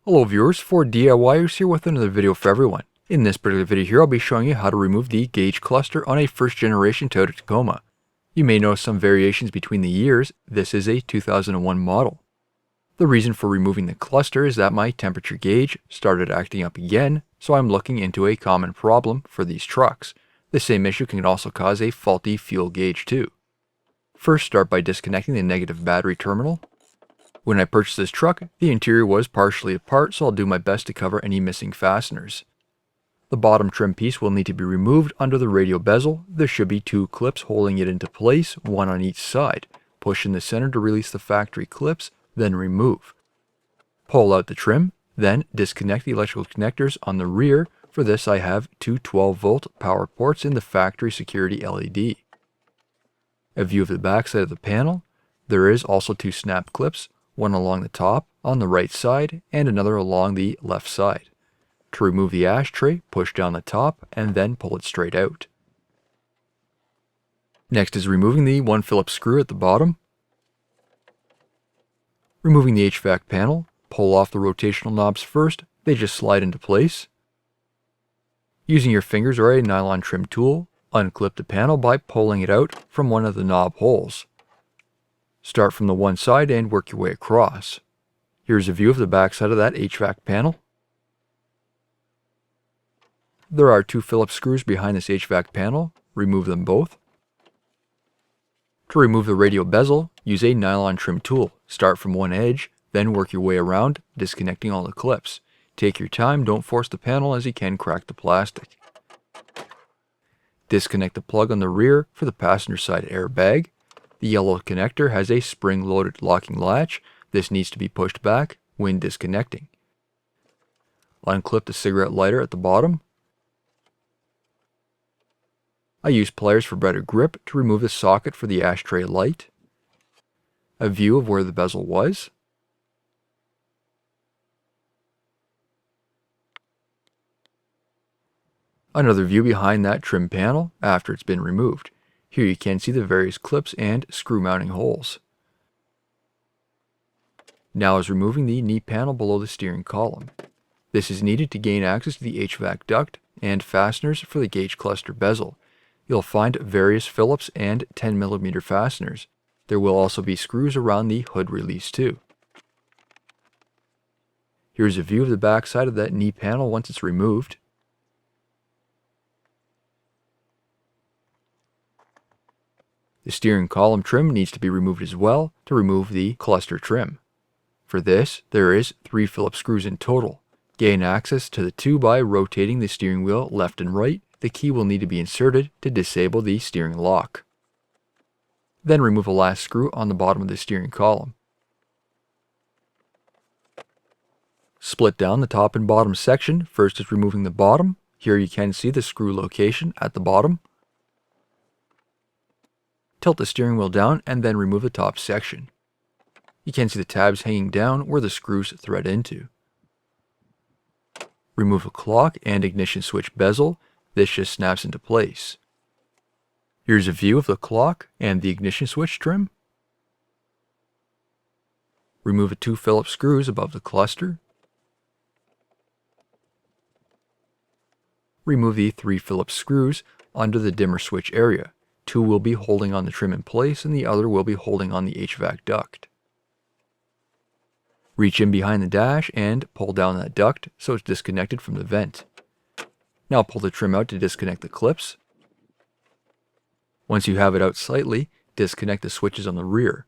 Hello viewers, for DIYers here with another video for everyone. In this particular video here, I'll be showing you how to remove the gauge cluster on a first generation Toyota Tacoma. You may notice some variations between the years. This is a 2001 model. The reason for removing the cluster is that my temperature gauge started acting up again, so I'm looking into a common problem for these trucks. The same issue can also cause a faulty fuel gauge too. First, start by disconnecting the negative battery terminal. When I purchased this truck, the interior was partially apart, so I'll do my best to cover any missing fasteners. The bottom trim piece will need to be removed under the radial bezel. There should be two clips holding it into place, one on each side. Push in the center to release the factory clips, then remove. Pull out the trim, then disconnect the electrical connectors on the rear. For this I have two 12-volt power ports in the factory security LED. A view of the back side of the panel. There is also two snap clips, one along the top on the right side and another along the left side. To remove the ashtray, push down the top and then pull it straight out. Next is removing the one Phillips screw at the bottom. Removing the HVAC panel, pull off the rotational knobs first, they just slide into place. Using your fingers or a nylon trim tool, unclip the panel by pulling it out from one of the knob holes. Start from the one side and work your way across. Here's a view of the back side of that HVAC panel. There are two Phillips screws behind this HVAC panel. Remove them both. To remove the radial bezel, use a nylon trim tool. Start from one edge, then work your way around, disconnecting all the clips. Take your time, don't force the panel as you can crack the plastic. Disconnect the plug on the rear for the passenger side airbag. The yellow connector has a spring-loaded locking latch. This needs to be pushed back when disconnecting. Unclip the cigarette lighter at the bottom. I use pliers for better grip to remove the socket for the ashtray light. A view of where the bezel was. Another view behind that trim panel after it's been removed. Here you can see the various clips and screw mounting holes. Now is removing the knee panel below the steering column. This is needed to gain access to the HVAC duct and fasteners for the gauge cluster bezel. You'll find various Phillips and 10mm fasteners. There will also be screws around the hood release too. Here's a view of the back side of that knee panel once it's removed. The steering column trim needs to be removed as well to remove the cluster trim. For this, there is 3 Phillips screws in total. Gain access to the 2 by rotating the steering wheel left and right. The key will need to be inserted to disable the steering lock. Then remove the last screw on the bottom of the steering column. Split down the top and bottom section. First is removing the bottom. Here you can see the screw location at the bottom. Tilt the steering wheel down and then remove the top section. You can see the tabs hanging down where the screws thread into. Remove the clock and ignition switch bezel. This just snaps into place. Here's a view of the clock and the ignition switch trim. Remove the 2 Phillips screws above the cluster. Remove the 3 Phillips screws under the dimmer switch area. 2 will be holding on the trim in place and the other will be holding on the HVAC duct. Reach in behind the dash and pull down that duct so it's disconnected from the vent. Now pull the trim out to disconnect the clips. Once you have it out slightly, disconnect the switches on the rear.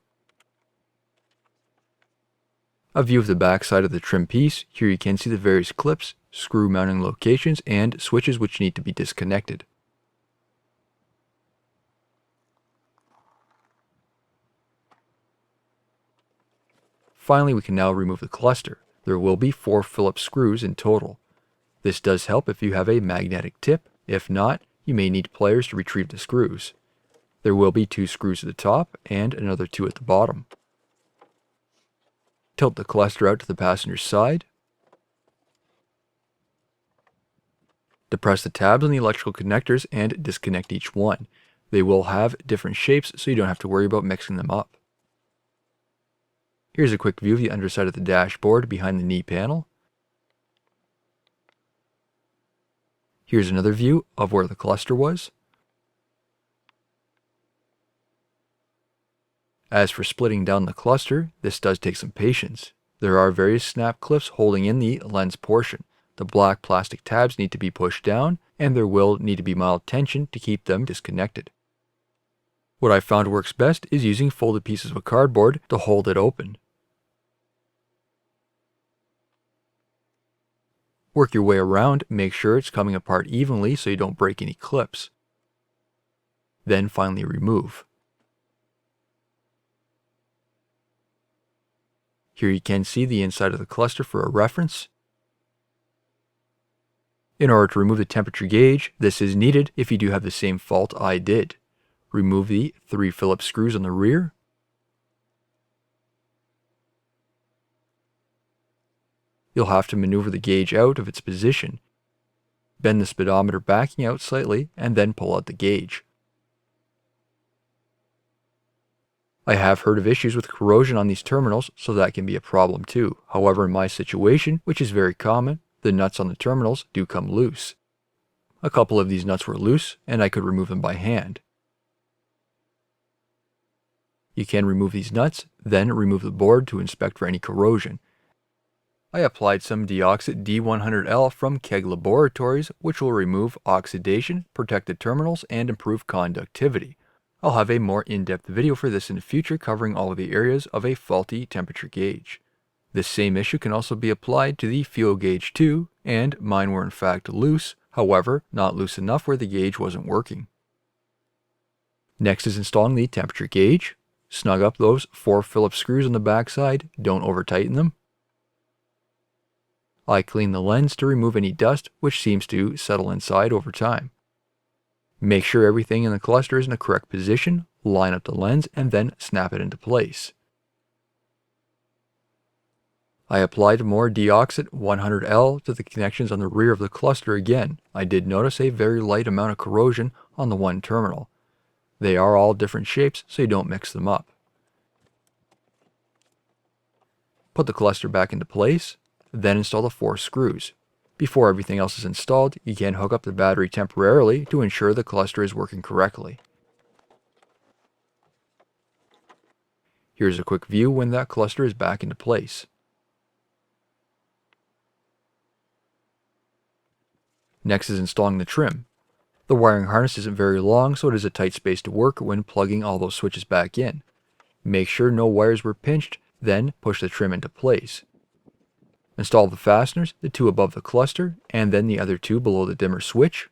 A view of the back side of the trim piece. Here you can see the various clips, screw mounting locations, and switches which need to be disconnected. Finally, we can now remove the cluster. There will be 4 Phillips screws in total. This does help if you have a magnetic tip. If not, you may need pliers to retrieve the screws. There will be 2 screws at the top and another 2 at the bottom. Tilt the cluster out to the passenger side. Depress the tabs on the electrical connectors and disconnect each one. They will have different shapes, so you don't have to worry about mixing them up. Here's a quick view of the underside of the dashboard behind the knee panel. Here's another view of where the cluster was. As for splitting down the cluster, this does take some patience. There are various snap clips holding in the lens portion. The black plastic tabs need to be pushed down, and there will need to be mild tension to keep them disconnected. What I found works best is using folded pieces of cardboard to hold it open. Work your way around, make sure it's coming apart evenly so you don't break any clips. Then finally remove. Here you can see the inside of the cluster for a reference. In order to remove the temperature gauge, this is needed if you do have the same fault I did. Remove the 3 Phillips screws on the rear. You'll have to maneuver the gauge out of its position. Bend the speedometer backing out slightly and then pull out the gauge. I have heard of issues with corrosion on these terminals, so that can be a problem too. However, in my situation, which is very common, the nuts on the terminals do come loose. A couple of these nuts were loose, and I could remove them by hand. You can remove these nuts, then remove the board to inspect for any corrosion. I applied some Deoxit D100L from Keg Laboratories, which will remove oxidation, protect the terminals, and improve conductivity. I'll have a more in-depth video for this in the future covering all of the areas of a faulty temperature gauge. This same issue can also be applied to the fuel gauge too, and mine were in fact loose, however, not loose enough where the gauge wasn't working. Next is installing the temperature gauge. Snug up those 4 Phillips screws on the back side, don't over-tighten them. I clean the lens to remove any dust which seems to settle inside over time. Make sure everything in the cluster is in the correct position, line up the lens, and then snap it into place. I applied more Deoxit 100L to the connections on the rear of the cluster again. I did notice a very light amount of corrosion on the one terminal. They are all different shapes, so you don't mix them up. Put the cluster back into place, then install the 4 screws. Before everything else is installed, you can hook up the battery temporarily to ensure the cluster is working correctly. Here's a quick view when that cluster is back into place. Next is installing the trim. The wiring harness isn't very long, so it is a tight space to work when plugging all those switches back in. Make sure no wires were pinched, then push the trim into place. Install the fasteners, the 2 above the cluster, and then the other 2 below the dimmer switch.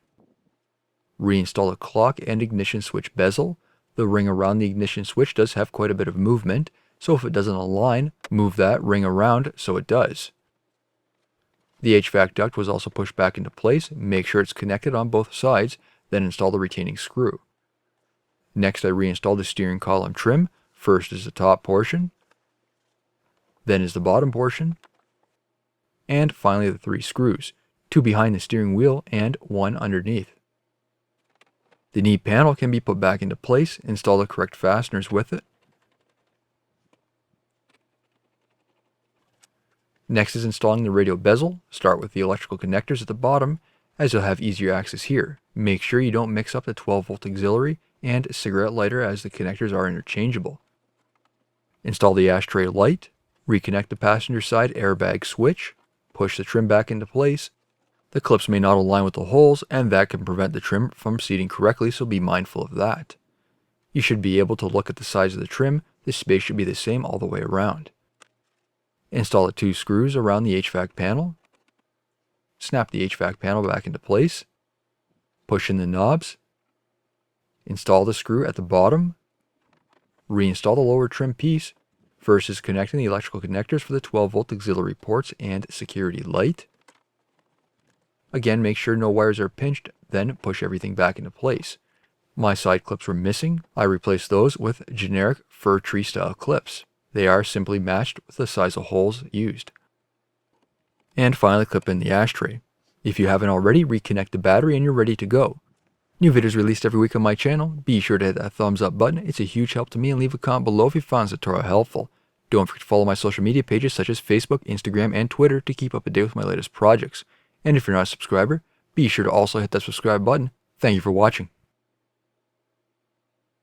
Reinstall the clock and ignition switch bezel. The ring around the ignition switch does have quite a bit of movement, so if it doesn't align, move that ring around so it does. The HVAC duct was also pushed back into place. Make sure it's connected on both sides, then install the retaining screw. Next, I reinstalled the steering column trim. First is the top portion, then is the bottom portion, and finally the 3 screws, 2 behind the steering wheel and 1 underneath. The knee panel can be put back into place. Install the correct fasteners with it. Next is installing the radial bezel. Start with the electrical connectors at the bottom, as you'll have easier access here. Make sure you don't mix up the 12-volt auxiliary and cigarette lighter, as the connectors are interchangeable. Install the ashtray light. Reconnect the passenger side airbag switch. Push the trim back into place. The clips may not align with the holes, and that can prevent the trim from seating correctly, so be mindful of that. You should be able to look at the size of the trim. The space should be the same all the way around. Install the 2 screws around the HVAC panel. Snap the HVAC panel back into place. Push in the knobs. Install the screw at the bottom. Reinstall the lower trim piece. First is connecting the electrical connectors for the 12-volt auxiliary ports and security light. Again, make sure no wires are pinched, then push everything back into place. My side clips were missing. I replaced those with generic fir tree style clips. They are simply matched with the size of holes used. And finally, clip in the ashtray. If you haven't already, reconnect the battery and you're ready to go. New videos released every week on my channel. Be sure to hit that thumbs up button. It's a huge help to me, and leave a comment below if you found this tutorial helpful. Don't forget to follow my social media pages such as Facebook, Instagram, and Twitter to keep up to date with my latest projects. And if you're not a subscriber, Be sure to also hit that subscribe button. Thank you for watching.